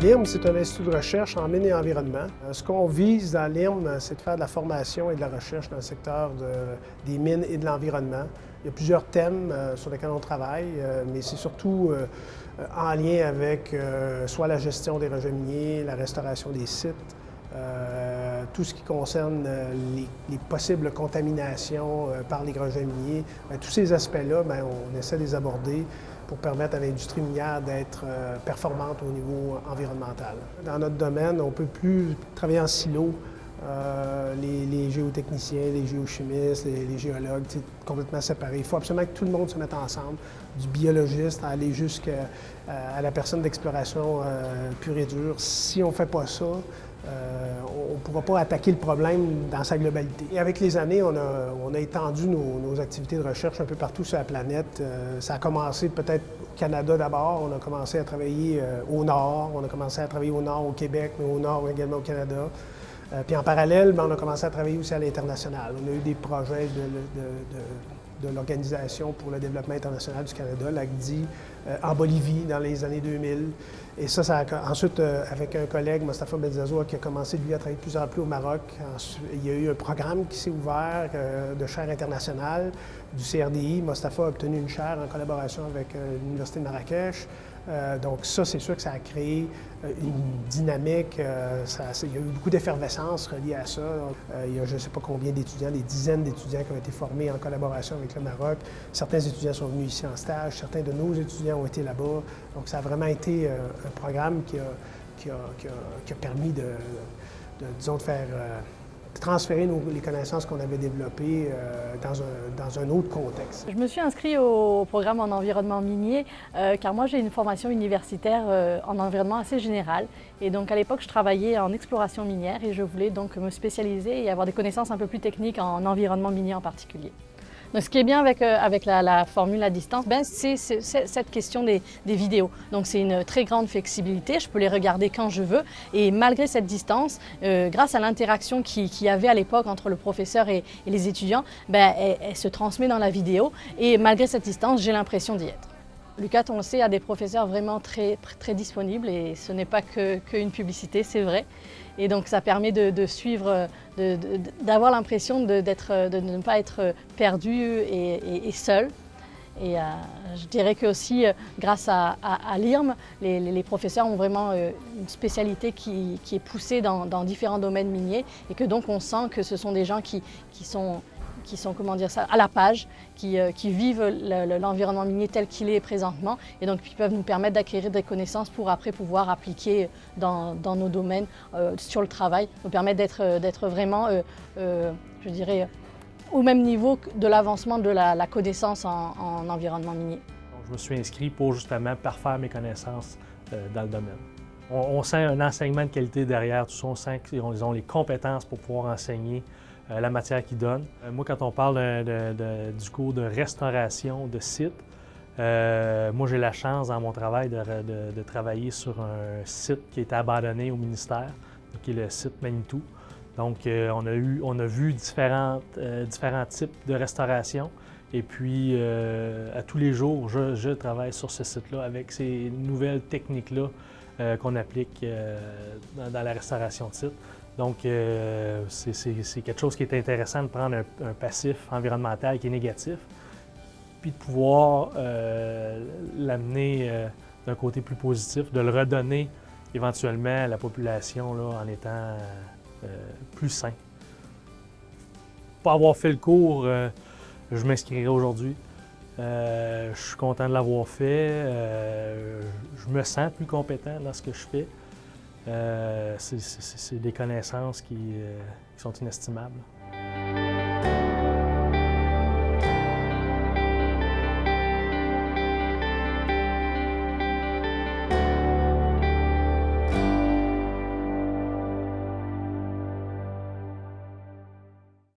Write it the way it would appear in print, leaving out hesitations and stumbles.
L'IRM, c'est un institut de recherche en mines et environnement. Ce qu'on vise dans l'IRM, c'est de faire de la formation et de la recherche dans le secteur des mines et de l'environnement. Il y a plusieurs thèmes sur lesquels on travaille, mais c'est surtout en lien avec soit la gestion des rejets miniers, la restauration des sites, tout ce qui concerne les possibles contaminations par les rejets miniers. Tous ces aspects-là, on essaie de les aborder pour permettre à l'industrie minière d'être performante au niveau environnemental. Dans notre domaine, on ne peut plus travailler en silo. Les géotechniciens, les géochimistes, les géologues, c'est complètement séparé. Il faut absolument que tout le monde se mette ensemble, du biologiste à aller jusqu'à la personne d'exploration pure et dure. Si on ne fait pas ça, on ne pourra pas attaquer le problème dans sa globalité. Et avec les années, on a étendu nos activités de recherche un peu partout sur la planète. Ça a commencé peut-être au Canada d'abord. On a commencé à travailler au nord. On a commencé à travailler au nord au Québec, mais au nord également au Canada. Puis en parallèle, on a commencé à travailler aussi à l'international. On a eu des projets de l'Organisation pour le développement international du Canada, l'ACDI, en Bolivie dans les années 2000. Et ensuite, avec un collègue, Mostafa Benzazoua, qui a commencé, lui, à travailler de plus en plus au Maroc. Il y a eu un programme qui s'est ouvert de chaire internationale du CRDI. Mostafa a obtenu une chaire en collaboration avec l'Université de Marrakech. Donc ça, c'est sûr que ça a créé une dynamique. Il y a eu beaucoup d'effervescence reliée à ça. Il y a je ne sais pas combien d'étudiants, des dizaines d'étudiants qui ont été formés en collaboration avec le Maroc. Certains étudiants sont venus ici en stage, certains de nos étudiants ont été là-bas. Donc ça a vraiment été un programme qui a permis disons, de faire transférer les connaissances qu'on avait développées dans un autre contexte. Je me suis inscrite au programme en environnement minier car moi j'ai une formation universitaire en environnement assez général et donc à l'époque je travaillais en exploration minière et je voulais donc me spécialiser et avoir des connaissances un peu plus techniques en environnement minier en particulier. Donc, ce qui est bien avec la formule à distance, c'est cette question des vidéos. Donc c'est une très grande flexibilité, je peux les regarder quand je veux et malgré cette distance, grâce à l'interaction qu'il y avait à l'époque entre le professeur et les étudiants, elle se transmet dans la vidéo et malgré cette distance, j'ai l'impression d'y être. L'UQAT, on le sait, a des professeurs vraiment très disponibles et ce n'est pas qu'une publicité, c'est vrai. Et donc ça permet de suivre, d'avoir l'impression de ne pas être perdu et seul. Et je dirais que aussi, grâce à l'IRM, les professeurs ont vraiment une spécialité qui est poussée dans différents domaines miniers et que donc on sent que ce sont des gens qui sont comment dire ça, à la page, qui vivent l'environnement minier tel qu'il est présentement et donc qui peuvent nous permettre d'acquérir des connaissances pour après pouvoir appliquer dans nos domaines sur le travail, nous permettre d'être vraiment, je dirais, au même niveau de l'avancement de la connaissance en environnement minier. Donc, je me suis inscrit pour justement parfaire mes connaissances dans le domaine. On sent un enseignement de qualité derrière tout ça, on sent qu'ils ont les compétences pour pouvoir enseigner la matière qu'ils donnent. Moi, quand on parle du cours de restauration de site, moi j'ai la chance dans mon travail de travailler sur un site qui était abandonné au ministère, qui est le site Manitou. Donc on a vu différents types de restauration et puis à tous les jours, je travaille sur ce site-là avec ces nouvelles techniques-là qu'on applique dans la restauration de site. Donc, c'est quelque chose qui est intéressant de prendre un passif environnemental qui est négatif, puis de pouvoir l'amener d'un côté plus positif, de le redonner éventuellement à la population là, en étant plus sain. Pour avoir fait le cours, je m'inscrirai aujourd'hui. Je suis content de l'avoir fait. Je me sens plus compétent dans ce que je fais. C'est des connaissances qui sont inestimables.